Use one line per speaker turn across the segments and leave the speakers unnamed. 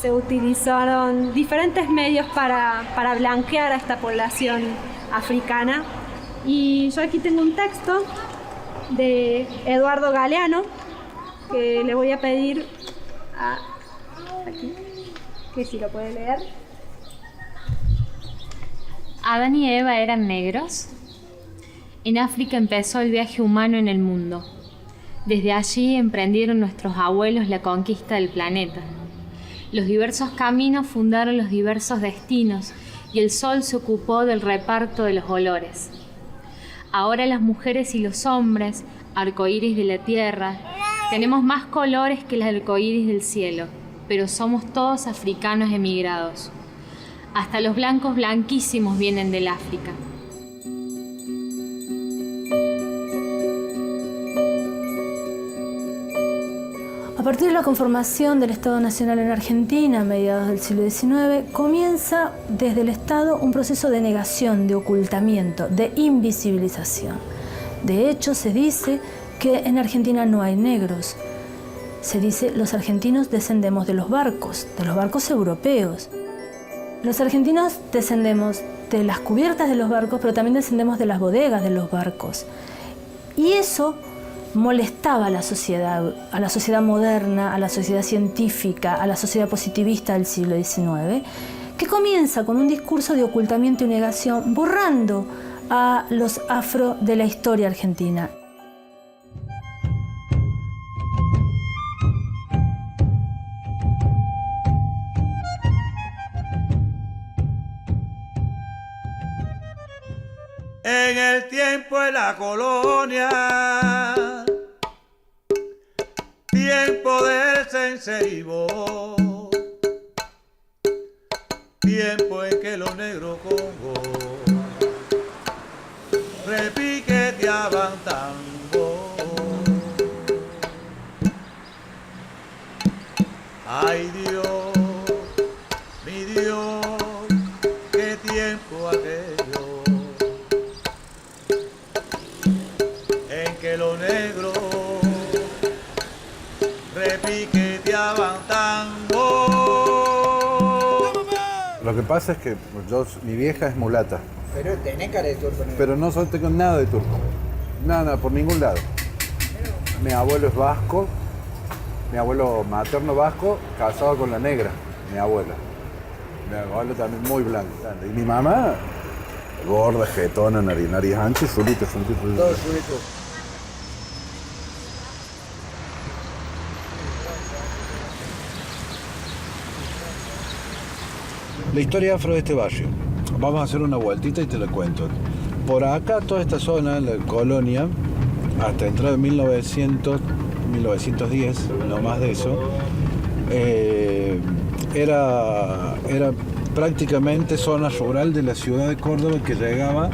se utilizaron diferentes medios para blanquear a esta población africana. Y yo aquí tengo un texto de Eduardo Galeano que le voy a pedir aquí, que si lo puede leer.
¿Adán y Eva eran negros? En África empezó el viaje humano en el mundo. Desde allí emprendieron nuestros abuelos la conquista del planeta. Los diversos caminos fundaron los diversos destinos y el sol se ocupó del reparto de los olores. Ahora las mujeres y los hombres, arcoíris de la tierra, tenemos más colores que el arcoíris del cielo, pero somos todos africanos emigrados. Hasta los blancos blanquísimos vienen del África.
A partir de la conformación del Estado Nacional en Argentina a mediados del siglo XIX, comienza desde el Estado un proceso de negación, de ocultamiento, de invisibilización. De hecho, se dice que en Argentina no hay negros. Se dice los argentinos descendemos de los barcos europeos. Los argentinos descendemos de las cubiertas de los barcos, pero también descendemos de las bodegas de los barcos. Y eso molestaba a la sociedad moderna, a la sociedad científica, a la sociedad positivista del siglo XIX, que comienza con un discurso de ocultamiento y negación, borrando a los afro de la historia argentina.
En el tiempo de la colonia, tiempo del Senseibo, tiempo en que los negros Congo repiqueteaban tango. Ay Dios, mi Dios, qué tiempo aquello en que los negros repiqueteaban tango.
Lo que pasa es que mi vieja es mulata.
Pero tenés cara de turco.
Pero no tengo nada de turco. Nada, por ningún lado. Mi abuelo es vasco. Mi abuelo materno vasco, casado con la negra, mi abuela. Mi abuelo también muy blanco. Y mi mamá, gorda, jetona, nariz ancha y zulita.
Todo zulito.
La historia afro de este barrio. Vamos a hacer una vueltita y te la cuento. Por acá, toda esta zona, la colonia, hasta entrada de 1910, no más de eso, era prácticamente zona rural de la ciudad de Córdoba que llegaba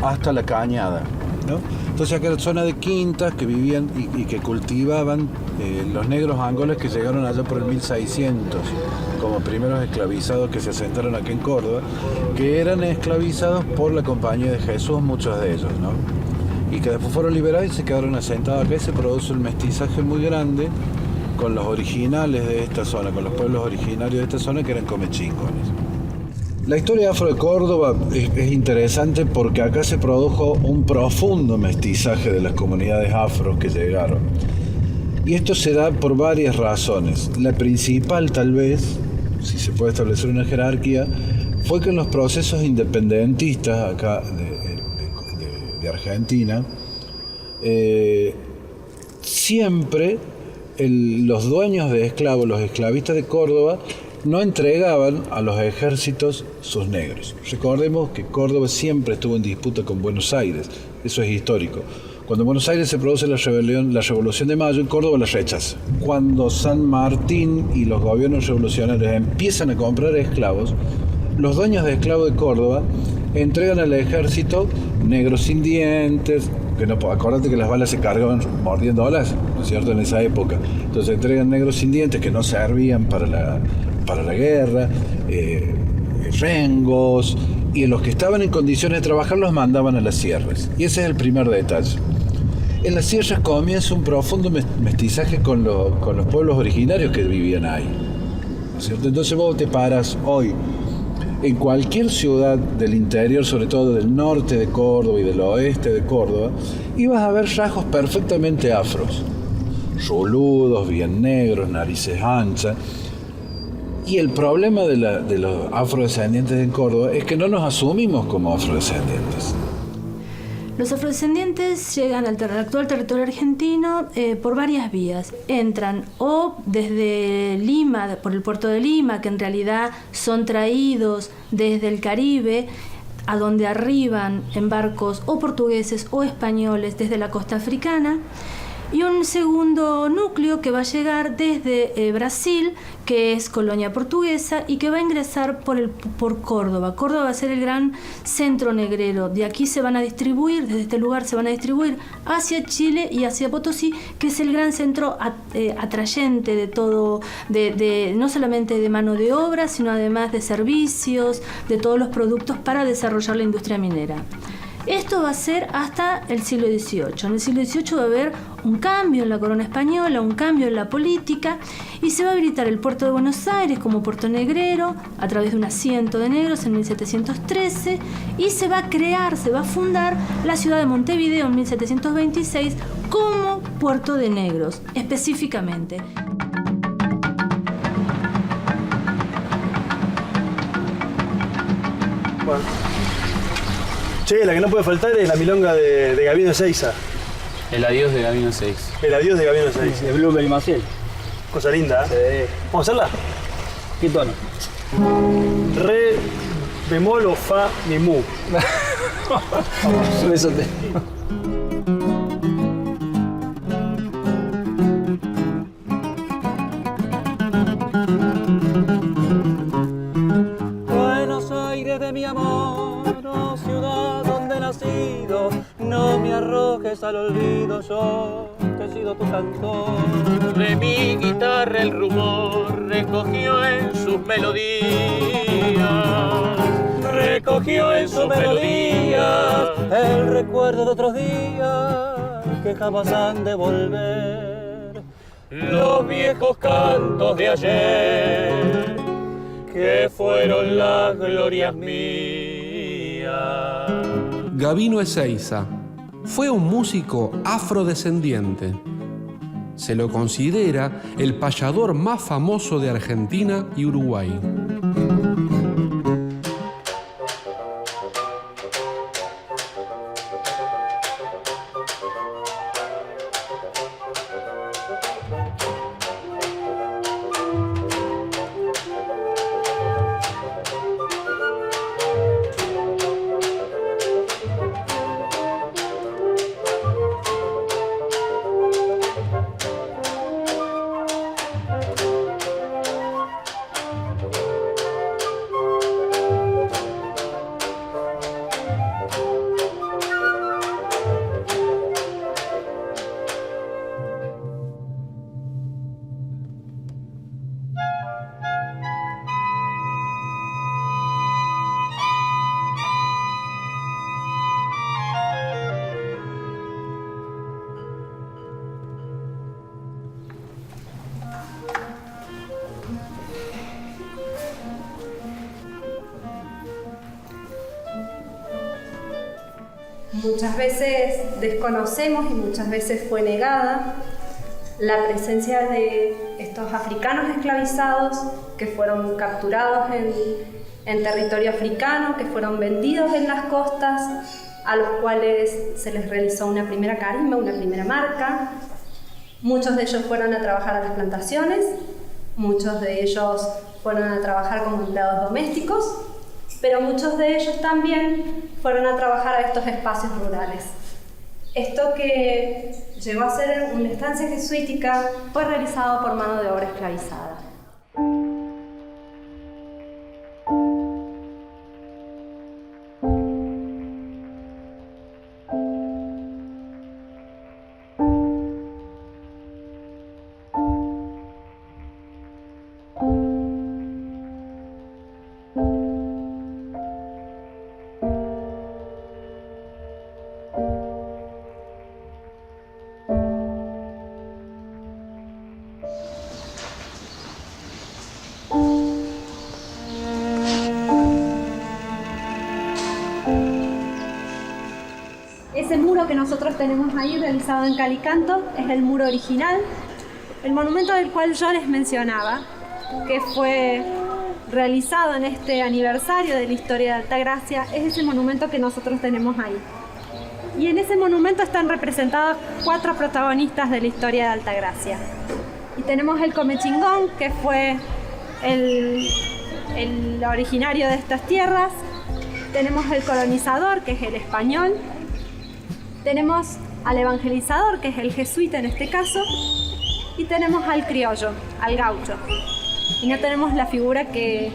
hasta la Cañada, ¿no? Entonces acá era zona de quintas que vivían y que cultivaban los negros angoles que llegaron allá por el 1600 como primeros esclavizados que se asentaron aquí en Córdoba, que eran esclavizados por la Compañía de Jesús, muchos de ellos, ¿no? Y que después fueron liberados y se quedaron asentados acá y se produce un mestizaje muy grande con los originales de esta zona, con los pueblos originarios de esta zona que eran comechingones. La historia afro de Córdoba es interesante porque acá se produjo un profundo mestizaje de las comunidades afro que llegaron. Y esto se da por varias razones. La principal, tal vez, si se puede establecer una jerarquía, fue que en los procesos independentistas acá de Argentina, siempre los dueños de esclavos, los esclavistas de Córdoba, no entregaban a los ejércitos sus negros. Recordemos que Córdoba siempre estuvo en disputa con Buenos Aires, eso es histórico. Cuando en Buenos Aires se produce la Revolución de Mayo, en Córdoba la rechaza. Cuando San Martín y los gobiernos revolucionarios empiezan a comprar esclavos, los dueños de esclavos de Córdoba entregan al ejército negros sin dientes, que no, acordate que las balas se cargaban mordiendo olas, ¿no es cierto?, en esa época. Entonces entregan negros sin dientes que no servían para la guerra, rengos, y los que estaban en condiciones de trabajar los mandaban a las sierras. Y ese es el primer detalle. En las sierras comienza un profundo mestizaje con los pueblos originarios que vivían ahí. ¿no es cierto? Entonces vos te paras hoy en cualquier ciudad del interior, sobre todo del norte de Córdoba y del oeste de Córdoba, y vas a ver rasgos perfectamente afros, ruludos, bien negros, narices anchas. Y el problema de los afrodescendientes en Córdoba es que no nos asumimos como afrodescendientes.
Los afrodescendientes llegan al actual territorio argentino por varias vías. Entran o desde Lima, por el puerto de Lima, que en realidad son traídos desde el Caribe, a donde arriban en barcos o portugueses o españoles desde la costa africana. Y un segundo núcleo que va a llegar desde Brasil, que es colonia portuguesa, y que va a ingresar por Córdoba. Córdoba va a ser el gran centro negrero. De aquí se van a distribuir, desde este lugar se van a distribuir hacia Chile y hacia Potosí, que es el gran centro atrayente de todo, no solamente de mano de obra, sino además de servicios, de todos los productos para desarrollar la industria minera. Esto va a ser hasta el siglo XVIII. En el siglo XVIII va a haber un cambio en la corona española, un cambio en la política, y se va a habilitar el puerto de Buenos Aires como puerto negrero a través de un asiento de negros en 1713, y se va a fundar la ciudad de Montevideo en 1726 como puerto de negros, específicamente.
Bueno. Che, la que no puede faltar es la milonga de Gabino Ezeiza.
El adiós de Gabino Ezeiza.
El adiós de Gabino Ezeiza.
De Blueberry Maciel.
Cosa linda, ¿eh? Sí. ¿Vamos a hacerla?
¿Qué tono?
Re, bemol o fa, mi, mu.
Vamos, eso te...
Buenos Aires de mi amor, oh ciudad donde he nacido, no me arrojes al olvido, yo que he sido tu cantor.
De mi guitarra el rumor recogió en sus melodías,
recogió en sus melodías el recuerdo de otros días que jamás han de volver.
los viejos cantos de ayer, que fueron las glorias mías.
Gabino Ezeiza fue un músico afrodescendiente. Se lo considera el payador más famoso de Argentina y Uruguay.
Muchas veces desconocemos y muchas veces fue negada la presencia de estos africanos esclavizados que fueron capturados en territorio africano, que fueron vendidos en las costas, a los cuales se les realizó una primera carimba, una primera marca. Muchos de ellos fueron a trabajar a las plantaciones, muchos de ellos fueron a trabajar como empleados domésticos, pero muchos de ellos también fueron a trabajar a estos espacios rurales. Esto que llegó a ser una estancia jesuítica fue realizado por mano de obra esclavizada. que nosotros tenemos ahí realizado en Calicanto es el muro original, el monumento del cual yo les mencionaba, que fue realizado en este aniversario de la historia de Altagracia, es ese monumento que nosotros tenemos ahí. Y en ese monumento están representados 4 protagonistas de la historia de Altagracia. Y tenemos el Comechingón, que fue el originario de estas tierras. Tenemos el colonizador, que es el español. Tenemos al evangelizador, que es el jesuita en este caso. Y tenemos al criollo, al gaucho. Y no tenemos la figura que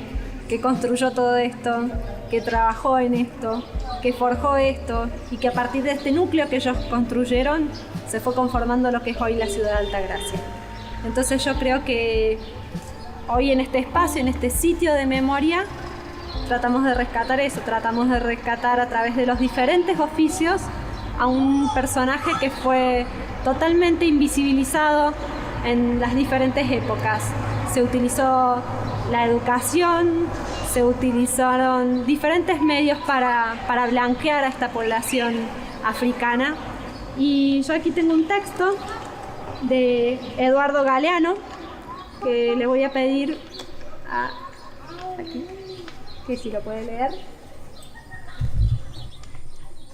construyó todo esto, que trabajó en esto, que forjó esto, y que a partir de este núcleo que ellos construyeron se fue conformando lo que es hoy la ciudad de Altagracia. Entonces yo creo que hoy en este espacio, en este sitio de memoria, tratamos de rescatar eso, tratamos de rescatar a través de los diferentes oficios a un personaje que fue totalmente invisibilizado en las diferentes épocas. Se utilizó la educación, se utilizaron diferentes medios para blanquear a esta población africana. Y yo aquí tengo un texto de Eduardo Galeano que le voy a pedir aquí, que si lo puede leer.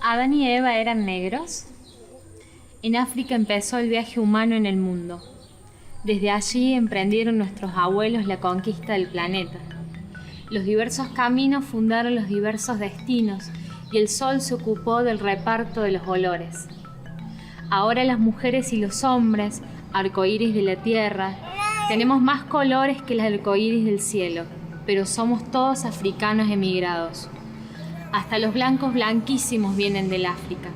Adán y Eva eran negros. En África empezó el viaje humano en el mundo. Desde allí emprendieron nuestros abuelos la conquista del planeta. Los diversos caminos fundaron los diversos destinos y el sol se ocupó del reparto de los olores. Ahora las mujeres y los hombres, arcoíris de la tierra, tenemos más colores que el arcoíris del cielo, pero somos todos africanos emigrados. Hasta los blancos blanquísimos vienen del África.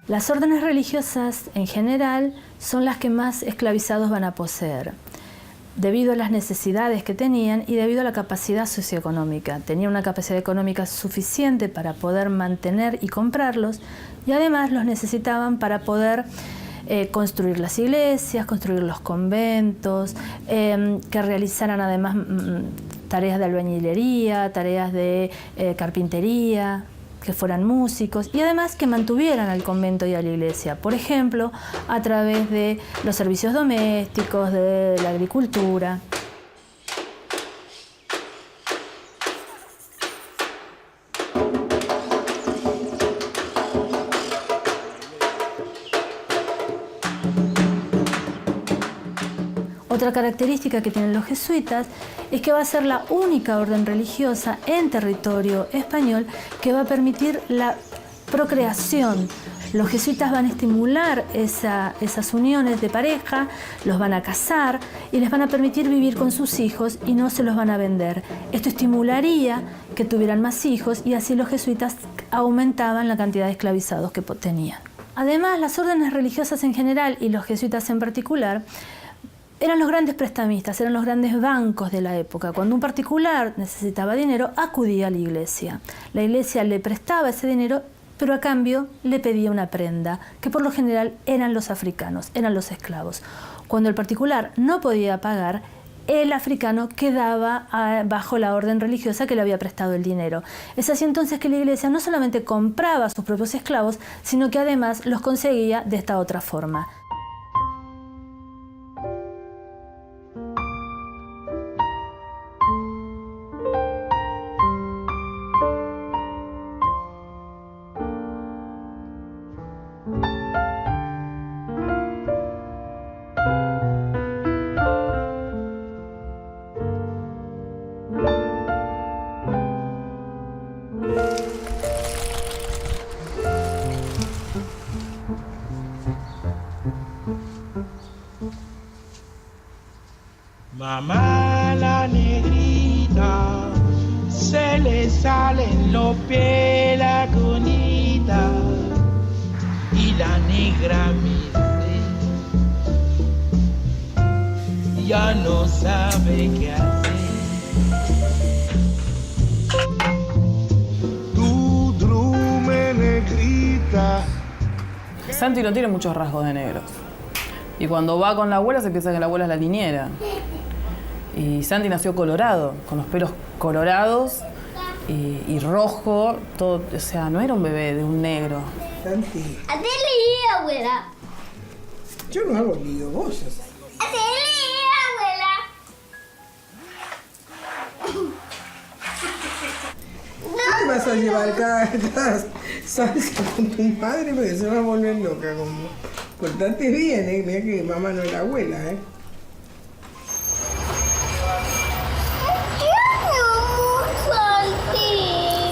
Las órdenes religiosas en general son las que más esclavizados van a poseer, debido a las necesidades que tenían y debido a la capacidad socioeconómica. Tenían una capacidad económica suficiente para poder mantener y comprarlos, y además los necesitaban para poder construir las iglesias, construir los conventos, que realizaran además tareas de albañilería, tareas de carpintería, que fueran músicos y además que mantuvieran al convento y a la iglesia, por ejemplo, a través de los servicios domésticos, de la agricultura. Otra característica que tienen los jesuitas es que va a ser la única orden religiosa en territorio español que va a permitir la procreación. Los jesuitas van a estimular esas uniones de pareja, los van a casar y les van a permitir vivir con sus hijos y no se los van a vender. Esto estimularía que tuvieran más hijos y así los jesuitas aumentaban la cantidad de esclavizados que tenían. Además, las órdenes religiosas en general y los jesuitas en particular eran los grandes prestamistas, eran los grandes bancos de la época. Cuando un particular necesitaba dinero, acudía a la iglesia. La iglesia le prestaba ese dinero, pero a cambio le pedía una prenda, que por lo general eran los africanos, eran los esclavos. Cuando el particular no podía pagar, el africano quedaba bajo la orden religiosa que le había prestado el dinero. Es así entonces que la iglesia no solamente compraba a sus propios esclavos, sino que además los conseguía de esta otra forma.
Mamá la negrita, se le salen los pies la cunita y la negra me ya no sabe qué hacer.
Tu drume negrita.
Santi no tiene muchos rasgos de negros. Y cuando va con la abuela se piensa que la abuela es la niñera. Y Santi nació colorado, con los pelos colorados y rojo, todo, o sea, no era un bebé de un negro.
Santi,
Hacele lío, abuela.
yo no hago lío, vos haces.
Hacele lío, abuela.
¿Qué te vas a llevar cada salsa con tu madre? Porque se va a volver loca con vos. Portate bien, mira que mamá no es la abuela,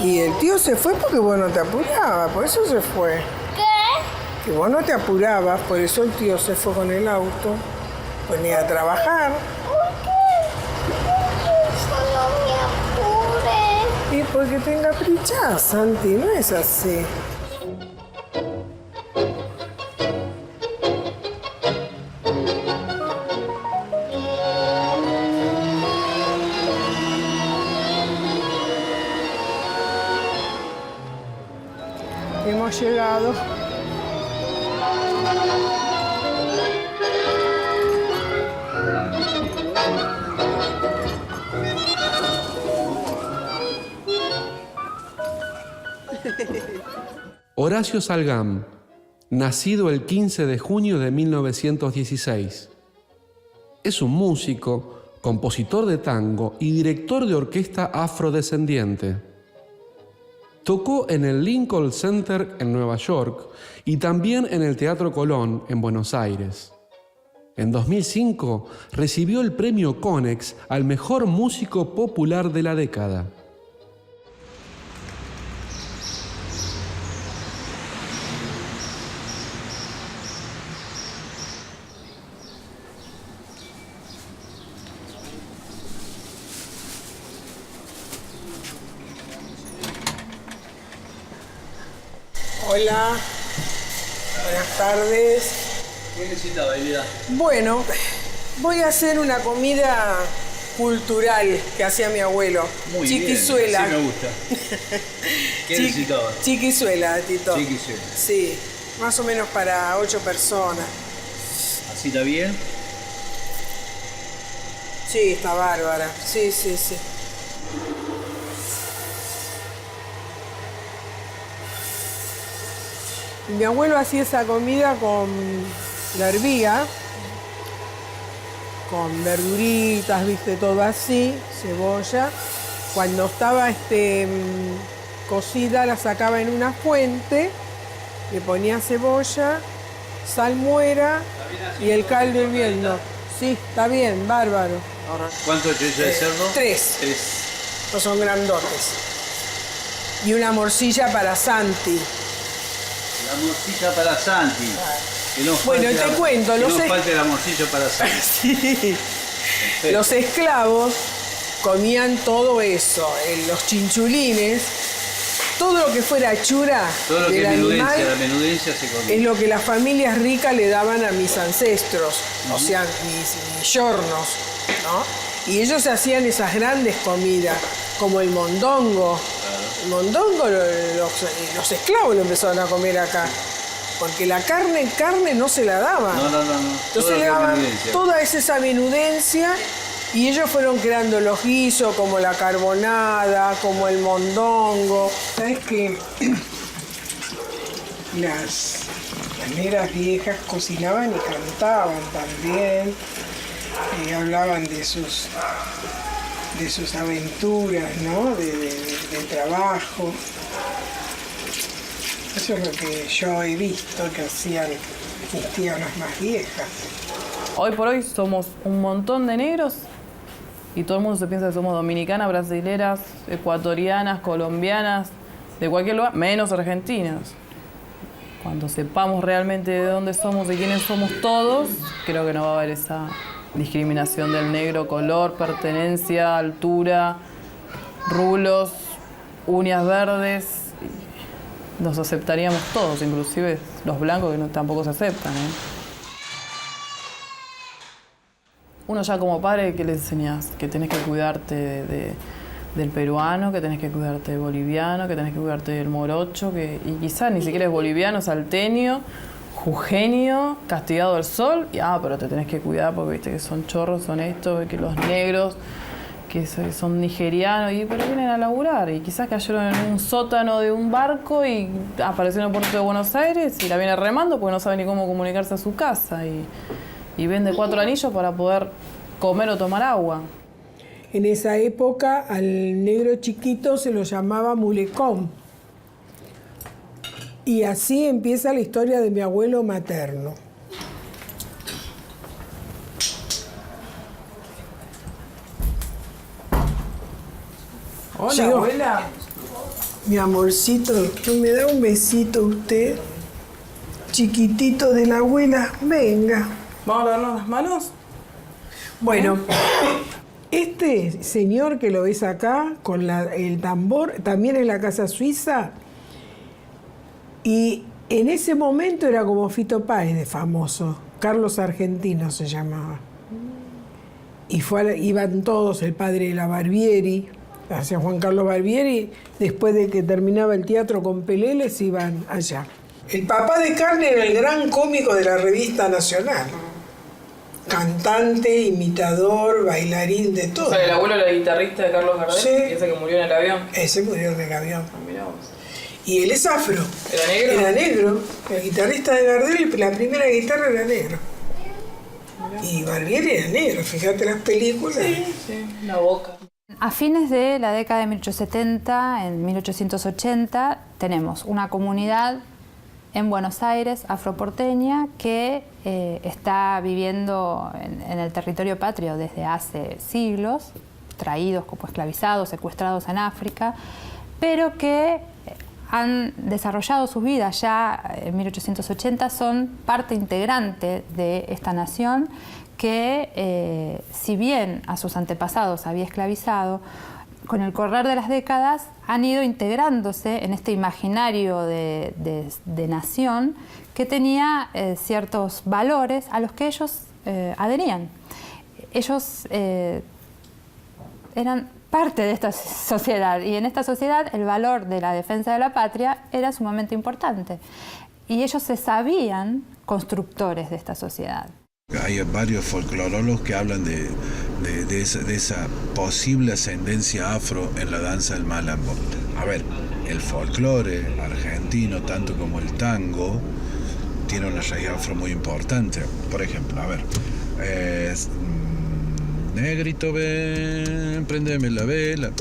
Y el tío se fue porque vos no te apurabas, por eso se fue.
¿Qué?
Que vos no te apurabas, por eso el tío se fue con el auto. Ponía a trabajar.
¿Por qué yo no me apure?
Y porque tenga prisa, Santi, no es así. Hemos llegado.
Horacio Salgán, nacido el 15 de junio de 1916. Es un músico, compositor de tango y director de orquesta afrodescendiente. Tocó en el Lincoln Center en Nueva York y también en el Teatro Colón en Buenos Aires. En 2005 recibió el premio Conex al mejor músico popular de la década.
Hola, buenas tardes.
¿Qué necesitaba, vida?
Bueno, voy a hacer una comida cultural que hacía mi abuelo.
Muy
Chiquizuela.
bien, así me gusta. ¿Qué necesitaba?
Chiquizuela, Tito.
Chiquizuela.
Sí, más o menos para 8 personas.
¿Así está bien?
Sí, está bárbara. Sí, sí, sí. Mi abuelo hacía esa comida con la hervía, con verduritas, viste, todo así, cebolla. Cuando estaba cocida la sacaba en una fuente, le ponía cebolla, salmuera y el caldo hirviendo. Sí, está bien, bárbaro.
¿Cuántos chorizo de cerdo?
3.
3.
No son grandotes. Y una morcilla para Santi.
La morcilla para Santi. Que no
Bueno,
falte
te cuento,
que
los
no falte la morcilla para Santi.
Sí. Los esclavos comían todo eso, los chinchulines, todo lo que fuera hechura
Todo lo que
del
es menudencia,
animal
la menudencia se comía.
es lo que las familias ricas le daban a mis ancestros, o sea, mis yornos, ¿no? Y ellos hacían esas grandes comidas, como el mondongo. El mondongo los esclavos lo empezaron a comer acá. Porque la carne no se la daban.
No.
Entonces le daban toda esa menudencia y ellos fueron creando los guisos como la carbonada, como el mondongo. ¿Sabes qué? Las negras viejas cocinaban y cantaban también. Y hablaban de sus aventuras, ¿no? De trabajo. Eso es lo que yo he visto que hacían mis tías las más viejas.
Hoy por hoy somos un montón de negros y todo el mundo se piensa que somos dominicanas, brasileras, ecuatorianas, colombianas, de cualquier lugar, menos argentinas. Cuando sepamos realmente de dónde somos, de quiénes somos todos, creo que no va a haber esa discriminación del negro, color, pertenencia, altura, rulos, uñas verdes. Nos aceptaríamos todos, inclusive los blancos que tampoco se aceptan, ¿eh? Uno ya como padre, ¿qué le enseñás? Que tenés que cuidarte del peruano, que tenés que cuidarte del boliviano, que tenés que cuidarte del morocho, y quizás ni siquiera es boliviano, salteño, jujeño, castigado del sol, pero te tenés que cuidar porque viste que son chorros, son estos, que los negros, que son nigerianos, pero vienen a laburar y quizás cayeron en un sótano de un barco y aparecieron en el puerto de Buenos Aires y la viene remando porque no sabe ni cómo comunicarse a su casa y vende 4 anillos para poder comer o tomar agua.
En esa época al negro chiquito se lo llamaba mulecón. Y así empieza la historia de mi abuelo materno.
Hola, abuela.
Mi amorcito, ¿me da un besito usted? Chiquitito de la abuela, venga.
¿Vamos a darnos las manos?
Bueno, este señor que lo ves acá, con el tambor, también en la Casa Suiza, y en ese momento era como Fito Páez de famoso, Carlos Argentino se llamaba. Y iban todos, el padre de la Barbieri, hacia Juan Carlos Barbieri, después de que terminaba el teatro con Peleles, iban allá. El papá de Carne era el gran cómico de la revista Nacional. Cantante, imitador, bailarín, de todo.
O sea, el abuelo era el guitarrista de Carlos Gardel,
sí.
Ese que murió en el avión.
Ese murió en el avión.
Mirá vos.
Y él es afro.
¿Era negro?
Era negro. El guitarrista de Gardel, la primera guitarra era negro. Y Barbieri era negro, fíjate las películas.
Sí, la boca.
A fines de la década de 1870, en 1880, tenemos una comunidad en Buenos Aires, afroporteña, que está viviendo en el territorio patrio desde hace siglos, traídos como esclavizados, secuestrados en África, pero que han desarrollado sus vidas ya en 1880, son parte integrante de esta nación que, si bien a sus antepasados había esclavizado, con el correr de las décadas han ido integrándose en este imaginario de nación que tenía ciertos valores a los que ellos adherían. Ellos eran parte de esta sociedad y en esta sociedad el valor de la defensa de la patria era sumamente importante y ellos se sabían constructores de esta sociedad.
Hay varios folclorólogos que hablan de esa posible ascendencia afro en la danza del malambo. A ver, el folclore argentino, tanto como el tango, tiene una raíz afro muy importante. Por ejemplo, a ver, negrito ven, préndeme la vela.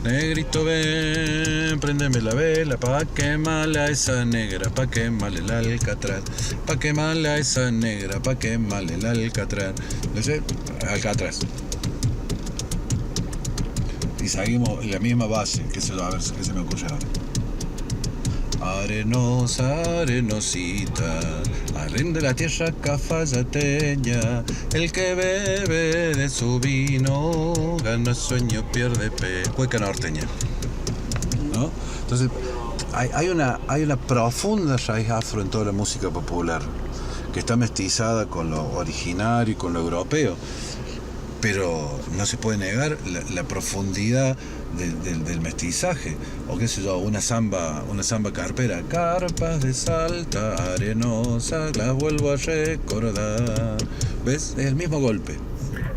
Negrito ven, préndeme la vela, pa' quemarle a esa negra, pa' quemarle el alcatraz, pa' quemarle a esa negra, pa' quemarle el alcatraz. ¿Ese? Alcatraz. Y seguimos la misma base, que se a ver qué se me ocurre ahora. Arenosa, arenosita, arren de la tierra cafayateña, el que bebe de su vino, gana sueño, pierde pe. Cueca norteña, ¿no? Entonces, hay una profunda raíz afro en toda la música popular, que está mestizada con lo originario y con lo europeo, pero no se puede negar la profundidad del mestizaje, o qué sé yo, una samba carpera, carpas de Salta, arenosa, las vuelvo a recordar. ¿Ves? Es el mismo golpe.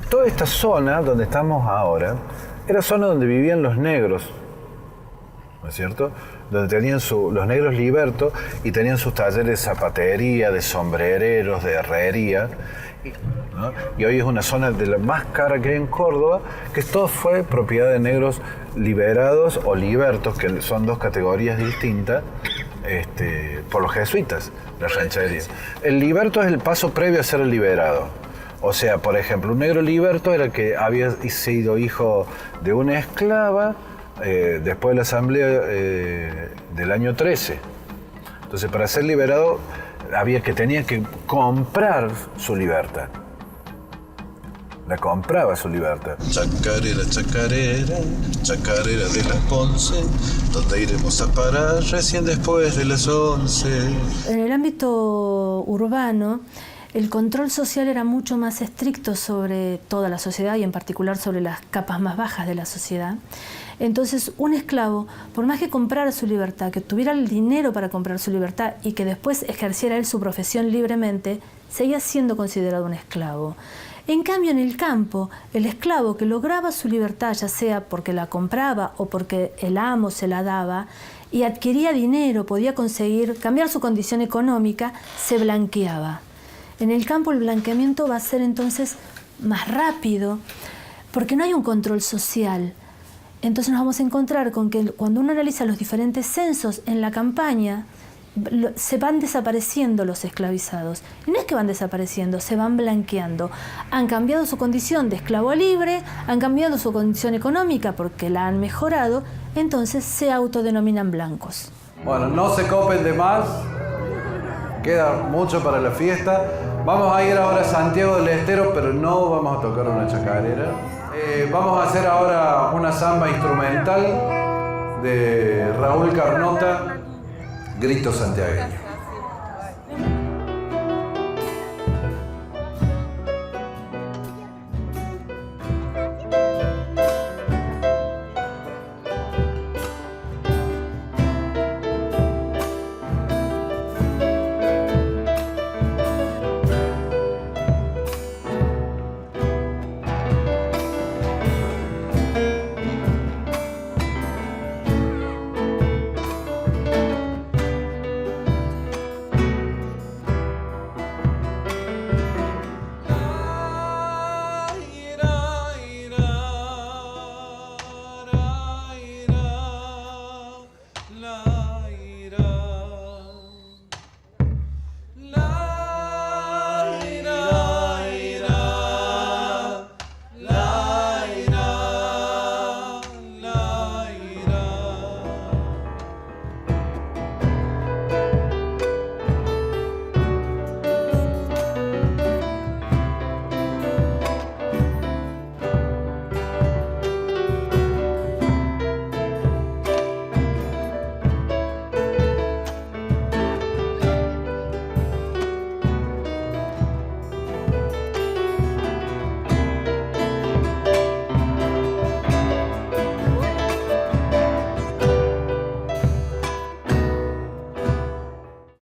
Toda esta zona donde estamos ahora era zona donde vivían los negros, ¿no es cierto? Donde tenían los negros libertos y tenían sus talleres de zapatería, de sombrereros, de herrería, ¿no? Y hoy es una zona de la más cara que hay en Córdoba, que todo fue propiedad de negros liberados o libertos, que son dos categorías distintas, por los jesuitas, la ranchería. El liberto es el paso previo a ser el liberado. O sea, por ejemplo, un negro liberto era el que había sido hijo de una esclava después de la asamblea del año 13. Entonces, para ser liberado tenía que comprar su libertad. La compraba su libertad. Chacarera, chacarera, chacarera de las Ponce, donde iremos a parar recién después de las 11.
En el ámbito urbano, el control social era mucho más estricto sobre toda la sociedad y en particular sobre las capas más bajas de la sociedad. Entonces, un esclavo, por más que comprara su libertad, que tuviera el dinero para comprar su libertad y que después ejerciera él su profesión libremente, seguía siendo considerado un esclavo. En cambio, en el campo, el esclavo que lograba su libertad, ya sea porque la compraba o porque el amo se la daba, y adquiría dinero, podía conseguir cambiar su condición económica, se blanqueaba. En el campo el blanqueamiento va a ser entonces más rápido, porque no hay un control social. Entonces nos vamos a encontrar con que cuando uno analiza los diferentes censos en la campaña, se van desapareciendo los esclavizados. Y no es que van desapareciendo, se van blanqueando. Han cambiado su condición de esclavo libre, han cambiado su condición económica porque la han mejorado, entonces se autodenominan blancos.
Bueno, no se copen de más, queda mucho para la fiesta. Vamos a ir ahora a Santiago del Estero, pero no vamos a tocar una chacarera. Vamos a hacer ahora una samba instrumental de Raúl Carnota, Grito Santiagueño.